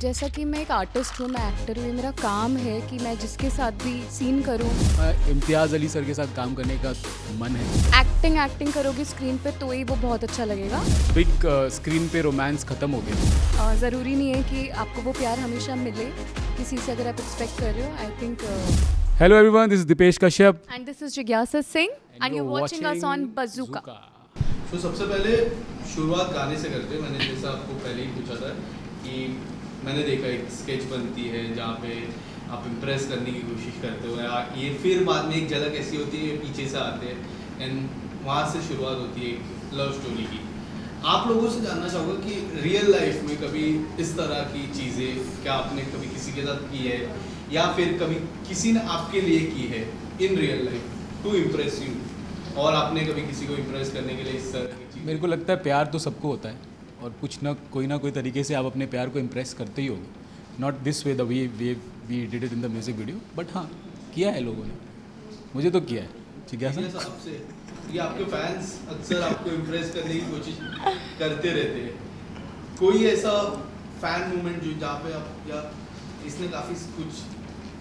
जैसा कि मैं एक आर्टिस्ट हूँ, मैं एक्टर हूँ, ये मेरा काम है कि मैं जिसके साथ भी सीन करूँ। इम्तियाज़ अली सर के साथ काम करने का मन है। एक्टिंग करोगे स्क्रीन पे तो ही वो बहुत अच्छा लगेगा। बिग स्क्रीन पे रोमांस ख़त्म हो गया। ज़रूरी नहीं है कि आपको वो प्यार हमेशा मिले किसी से, अगर आप एक्सपेक्ट कर रहे हो। I think hello everyone, this is Deepesh Kashyap and this is जिज्ञासा Singh and you watching us on Bazooka. तो सबसे पहले शुरुआत गाने से करते हैं। मैंने जैसा आपको पहले ही पूछा था कि मैंने देखा एक स्केच बनती है जहाँ पे आप इम्प्रेस करने की कोशिश करते हो, या ये फिर बाद में एक झलक ऐसी होती है पीछे से आते हैं एंड वहाँ से शुरुआत होती है एक लव स्टोरी की। आप लोगों से जानना चाहूँगा कि रियल लाइफ में कभी इस तरह की चीज़ें क्या आपने कभी किसी के साथ की है, या फिर कभी किसी ने आपके लिए की है in real life to impress you, और आपने कभी किसी को इम्प्रेस करने के लिए इस तरह की चीज़? मेरे को लगता है प्यार तो सबको होता है और कुछ ना कोई तरीके से आप अपने प्यार को इम्प्रेस करते ही होगे। Not this way the way we did it in the music video, but हाँ किया है लोगों ने, मुझे तो किया है। जिज्ञासा आपसे ये आपके फैंस अक्सर आपको इम्प्रेस करने की कोशिश करते रहते हैं, कोई ऐसा फैन मोमेंट जो जहाँ पे आप या इसने काफ़ी कुछ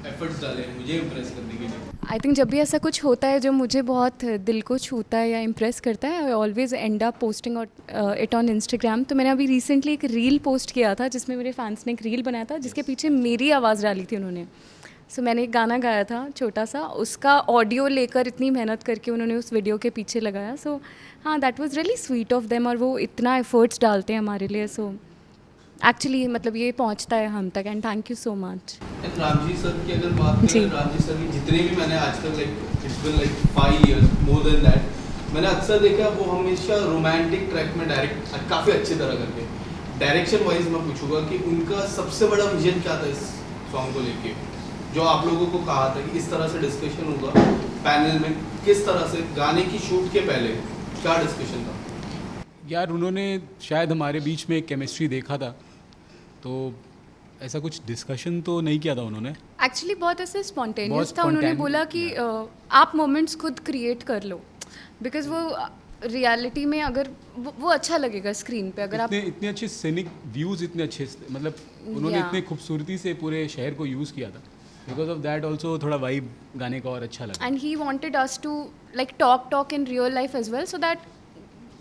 एफर्ट्स डाले हैं मुझे इम्प्रेस करने के लिए? आई थिंक जब भी ऐसा कुछ होता है जो मुझे बहुत दिल को छूता है या इम्प्रेस करता है, I always and up posting it on Instagram. तो मैंने अभी रिसेंटली एक रील पोस्ट किया था जिसमें मेरे फैंस ने एक रील बनाया था जिसके पीछे मेरी आवाज़ डाली थी उन्होंने। सो मैंने एक गाना गाया था छोटा सा, उसका ऑडियो लेकर इतनी मेहनत करके उन्होंने उस वीडियो के पीछे लगाया। सो हाँ, that was really sweet of them, और वो इतना एफर्ट्स डालते हैं हमारे लिए। सो एक्चुअली मतलब ये पहुंचता है हम तक, and thank you so much. And Ramji sir की अगर बात करें, रामजी सर की जितने भी मैंने आज तक it's been 5 years more than that, मैंने अक्सर देखा वो हमेशा रोमांटिक ट्रैक में डायरेक्ट काफ़ी अच्छी तरह करते हैं। डायरेक्शन वाइज मैं पूछूंगा कि उनका सबसे बड़ा विजन क्या था इस सॉन्ग को लेके, जो आप लोगों को कहा था कि इस तरह से डिस्कशन होगा पैनल में, किस तरह से गाने की शूट के पहले क्या डिस्कशन था? यार उन्होंने शायद हमारे बीच में एक केमिस्ट्री देखा था, तो ऐसा कुछ डिस्कशन तो नहीं किया था उन्होंने। एक्चुअली बहुत ऐसे स्पॉन्टेनियस बहुत था। उन्होंने spontaneous, बोला कि आप मोमेंट्स खुद क्रिएट कर लो, बिकॉज वो रियलिटी में अगर वो अच्छा लगेगा स्क्रीन पे। अगर आप इतने अच्छे सीनिक व्यूज़, इतने अच्छे मतलब उन्होंने Yeah. इतने खूबसूरती से पूरे शहर को यूज़ किया था। बिकॉज ऑफ दैट ऑल्सो थोड़ा वाइब गाने का और अच्छा लगा। And he wanted us to like talk in real life as well, so that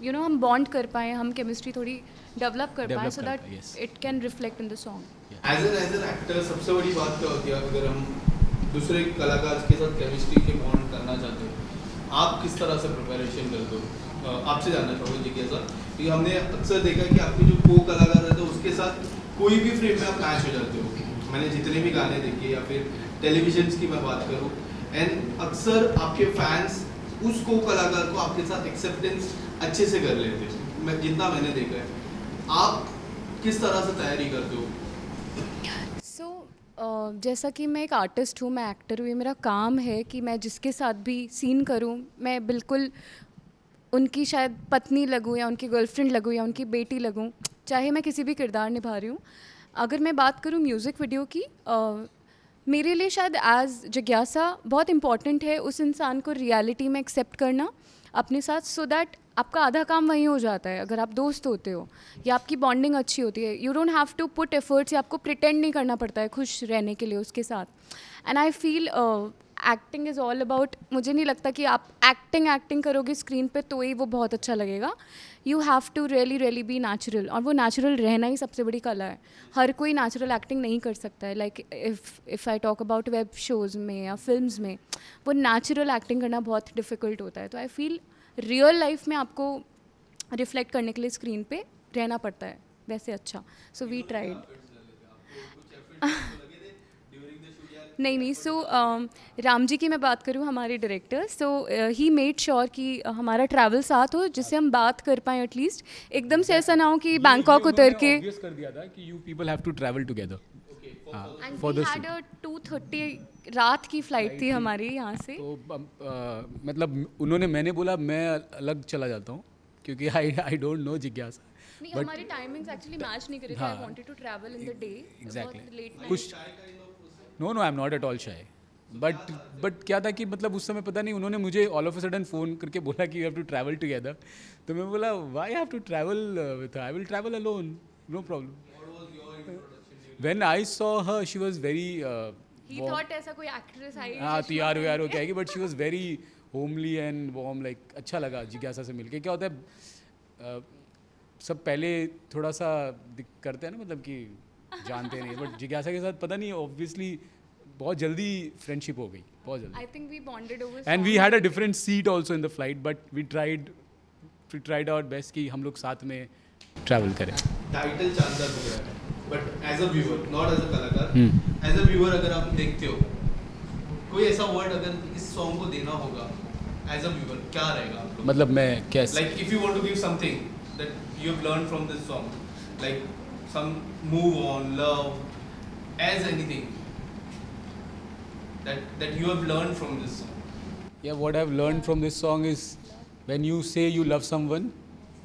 you know हम बॉन्ड कर पाएँ, हम केमिस्ट्री थोड़ी डेवलप कर पाएँ, सो कर दैट पाएँ, yes. It can reflect in the song. As an actor सबसे बड़ी बात क्या होती है अगर हम दूसरे कलाकार के साथ केमिस्ट्री के बॉन्ड करना चाहते हो, आप किस तरह से प्रिपरेशन करते हो? आपसे जानना चाहूँगा जिज्ञासा, क्योंकि हमने अक्सर देखा कि आपके जो को कलाकार रहते हैं उसके साथ कोई भी फ्रेम में आप मैच हो जाते हो। मैंने जितने भी गाने देखे या फिर टेलीविजन की मैं बात करूँ, एंड अक्सर आपके फैंस उस को कलाकार को आपके साथ एक्सेप्टेंस अच्छे से कर लेते हैं। मैं जितना मैंने देखा है, आप किस तरह से तैयारी करते हो? जैसा कि मैं एक आर्टिस्ट हूँ, मैं एक्टर हूँ, ये मेरा काम है कि मैं जिसके साथ भी सीन करूँ, मैं बिल्कुल उनकी शायद पत्नी लगूँ या उनकी गर्लफ्रेंड लगूँ या उनकी बेटी लगूँ, चाहे मैं किसी भी किरदार निभा रही हूँ। अगर मैं बात करूँ म्यूज़िक वीडियो की, मेरे लिए शायद एज जिज्ञासा बहुत इम्पॉर्टेंट है उस इंसान को रियलिटी में एक्सेप्ट करना अपने साथ, सो दैट आपका आधा काम वहीं हो जाता है। अगर आप दोस्त होते हो या आपकी बॉन्डिंग अच्छी होती है, you don't have to put efforts, या आपको प्रिटेंड नहीं करना पड़ता है खुश रहने के लिए उसके साथ। And I feel acting is all about, मुझे नहीं लगता कि आप एक्टिंग करोगे स्क्रीन पे तो ही वो बहुत अच्छा लगेगा। You have to really be natural, और वो नेचुरल रहना ही सबसे बड़ी कला है। हर कोई नेचुरल एक्टिंग नहीं कर सकता है। Like if I talk about web shows में या फिल्म्स में, वो नेचुरल एक्टिंग करना बहुत डिफ़िकल्ट होता है। तो आई फील रियल लाइफ में आपको रिफ्लेक्ट करने के लिए स्क्रीन पे रहना पड़ता है वैसे अच्छा। So we tried. नहीं, सो राम जी की मैं बात करूँ, हमारे director, so he made sure कि हमारा ट्रैवल साथ हो, जिससे हम बात कर पाएँ एटलीस्ट। एकदम से ऐसा ना हो कि बैंकॉक उतर के ऑब्वियस कर दिया था कि you people have to travel together. And for the we had a 2:30 रात की फ़्लाइट थी हमारी यहाँ से। तो मतलब मैंने बोला मैं अलग चला जाता हूँ क्योंकि आई डोंट नो जिज्ञासा। नहीं, हमारी टाइमिंग्स एक्चुअली मैच नहीं कर रही थी। I wanted to travel in the day, बहुत लेट नाइट। कुछ no I am not at all shy, but क्या था कि मतलब उस समय पता नहीं उन्होंने मुझे all of a sudden phone करके बोला कि you have to travel together. तो मैं बोला why have to travel with, I will travel alone, no problem. When I saw her, she was very ही warm. थॉट ऐसा कोई एक्ट्रेस आई है हाँ तैयार व्यार हो कहेगी, but she was very homely and warm. Like अच्छा लगा जिज्ञासा से मिलके. क्या होता है सब पहले थोड़ा सा करते हैं ना, मतलब कि जानते नहीं, बट जिज्ञासा के साथ पता नहीं ऑब्वियसली बहुत जल्दी फ्रेंडशिप हो गई, बहुत जल्दी. I think we bonded over and we had a different seat also in the flight, but we tried our best कि हम लोग साथ में ट्रैवल करें. टाइटल शानदार हो गया है, but as a viewer, not as a कलाकार, एज अ व्यूअर अगर आप देखते हो, कोई ऐसा वर्ड अगर इस सॉन्ग को देना होगा एज अ व्यूअर, क्या रहेगा आप लोग? मतलब मैं कैसे, like if you want to give something that you have learn from this song, like some move on, love, as anything that you have learned from this song. yeah, what I've learned from this song is when you say you love someone,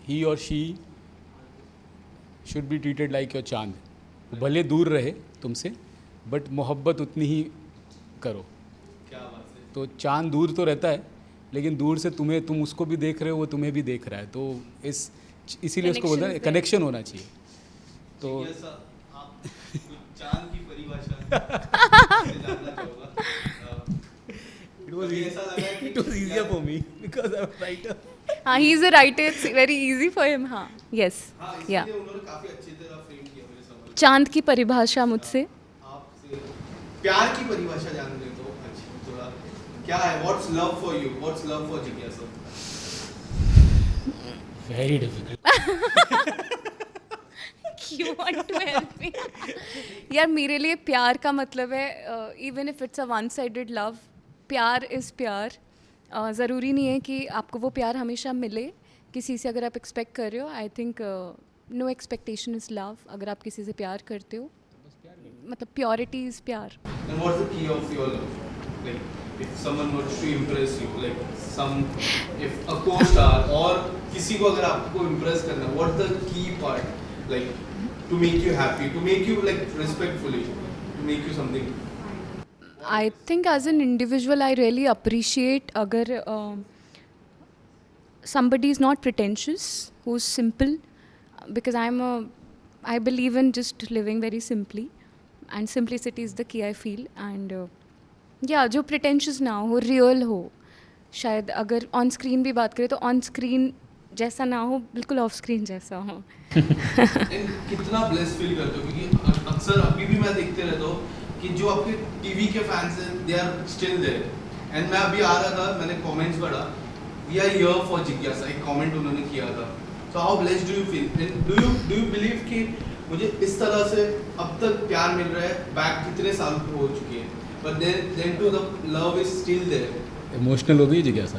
he or she should be treated like your चांद. वो भले दूर रहे तुमसे, but मोहब्बत उतनी ही करो. क्या बात है. तो चांद दूर तो रहता है, लेकिन दूर से तुम उसको भी देख रहे हो, वो तुम्हें भी देख रहा है. तो इसीलिए उसको बोलते हैं कनेक्शन होना चाहिए. तो जैसा आप कुछ चांद की परिभाषा से जानना चाहूँगा. it was easier for me because I'm a writer. हाँ he is a writer, it's very easy for him. हाँ यस हाँ, या इसलिए उन्होंने काफी अच्छी तरह फ्रेम किया मेरे सवाल. चांद की परिभाषा मुझसे. आपसे प्यार की परिभाषा जानने तो अच्छी थोड़ा क्या है, what's love for you, what's love for जिज्ञासा? Very difficult. You want to help me? यार मेरे लिए प्यार का मतलब है, even if it's a one sided love, प्यार इज़ प्यार. ज़रूरी नहीं है कि आपको वो प्यार हमेशा मिले किसी से. अगर आप एक्सपेक्ट कर रहे हो, I think no expectation is love. अगर आप किसी से प्यार करते हो, मतलब प्योरिटी इज़ प्यार. And what's the key of your love? Like if someone wants to impress you, like if a co-star or किसी को अगर आपको impress करना, what's the key part? Like to make you happy, to make you like respectfully, to make you something. I think as an individual I really appreciate अगर somebody is not pretentious, who's simple, because I believe in just living very simply, and simplicity is the key, I feel. And yeah, जो pretentious ना हो, real हो. शायद अगर on screen भी बात करें तो ऑन स्क्रीन जैसा ना हो, बिल्कुल ऑफ स्क्रीन जैसा हो. And कितना blessed feel करते हो, क्योंकि अक्सर अभी भी मैं देखते रहता हूँ कि जो आपके टीवी के फैंस हैं, they are still there. And मैं अभी आ रहा था, मैंने कमेंट्स पढ़ा, वी आर हियर फॉर जिज्ञासा, एक कमेंट उन्होंने किया था. So how blessed do you feel, and do you believe कि मुझे इस तरह से अब तक प्यार मिल रहा है, बैक कितने साल हो चुके हैं, but then too the love is still there. Emotional हो गई जिज्ञासा.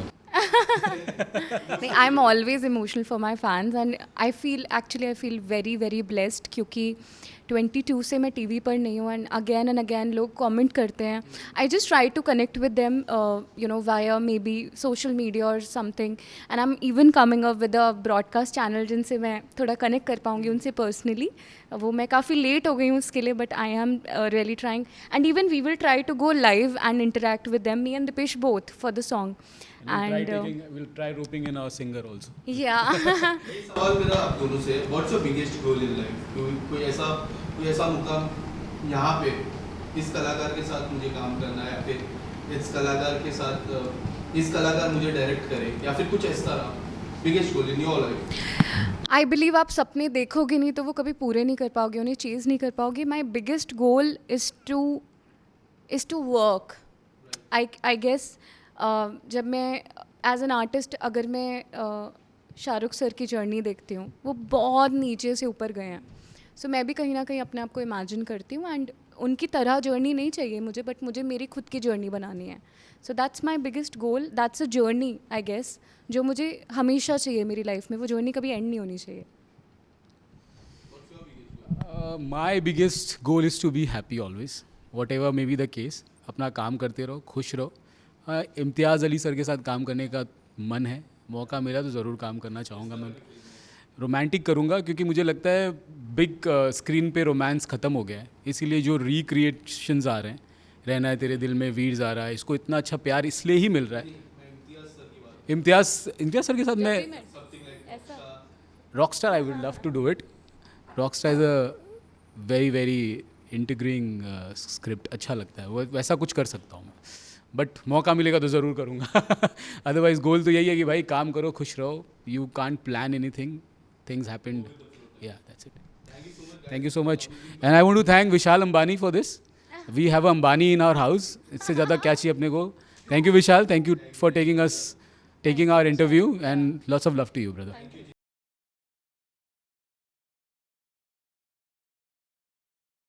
नहीं, I am always emotional for my fans, and I feel very very blessed, क्योंकि 22 से मैं टीवी पर नहीं हूँ. एंड अगैन लोग कमेंट करते हैं. I just try to connect with them, you know, via maybe social media और something. And I am even coming up with a broadcast channel जिनसे मैं थोड़ा कनेक्ट कर पाऊँगी उनसे पर्सनली. वो मैं काफ़ी लेट हो गई हूँ उसके लिए, but I am really trying. And even we will try to go live and interact with them, me and Dipesh both, for the song. we'll try roping in our singer also. Yeah. ये सवाल मेरा आप दोनों से, what's your biggest goal in life? कोई ऐसा मौका यहाँ पे इस कलाकार के साथ मुझे काम करना है, या फिर इस कलाकार के साथ इस कलाकार मुझे डायरेक्ट करे, या फिर कुछ इस तरह biggest goal in your life? I believe आप सपने देखोगे नहीं तो वो कभी पूरे नहीं कर पाओगे, उन्हें चेज़ नहीं कर पाओगे. My biggest goal is to work. I guess जब मैं एज एन आर्टिस्ट, अगर मैं शाहरुख सर की जर्नी देखती हूँ, वो बहुत नीचे से ऊपर गए हैं. सो मैं भी कहीं ना कहीं अपने आप को इमेजिन करती हूँ, एंड उनकी तरह जर्नी नहीं चाहिए मुझे, बट मुझे मेरी खुद की जर्नी बनानी है. So that's my biggest goal. That's a journey I guess जो मुझे हमेशा चाहिए मेरी लाइफ में. वो जर्नी कभी एंड नहीं होनी चाहिए. My biggest goal is to be happy always, whatever may be the case. अपना काम करते रहो, खुश रहो. इम्तियाज़ अली सर के साथ काम करने का मन है, मौका मिला तो ज़रूर काम करना चाहूँगा. मैं रोमांटिक करूँगा, क्योंकि मुझे लगता है बिग स्क्रीन पे रोमांस ख़त्म हो गया है. इसीलिए जो रिक्रिएशंस आ रहे हैं, रहना है तेरे दिल में, वीर्स आ रहा है, इसको इतना अच्छा प्यार इसलिए ही मिल रहा है. इम्तियाज़ सर के साथ मैं Rockstar, I would love to do it. Rockstar is a very very intriguing script अच्छा लगता है, वो वैसा कुछ कर सकता हूँ मैं, बट मौका मिलेगा तो ज़रूर करूँगा. अदरवाइज गोल तो यही है कि भाई काम करो, खुश रहो. You can't plan anything, things happened. या that's it. Thank you so much. And I want to thank Vishal Ambani for this. We have Ambani in our house. इससे ज़्यादा क्या चाहिए अपने को. Thank you Vishal. Thank you for taking our interview and lots of love to you, brother.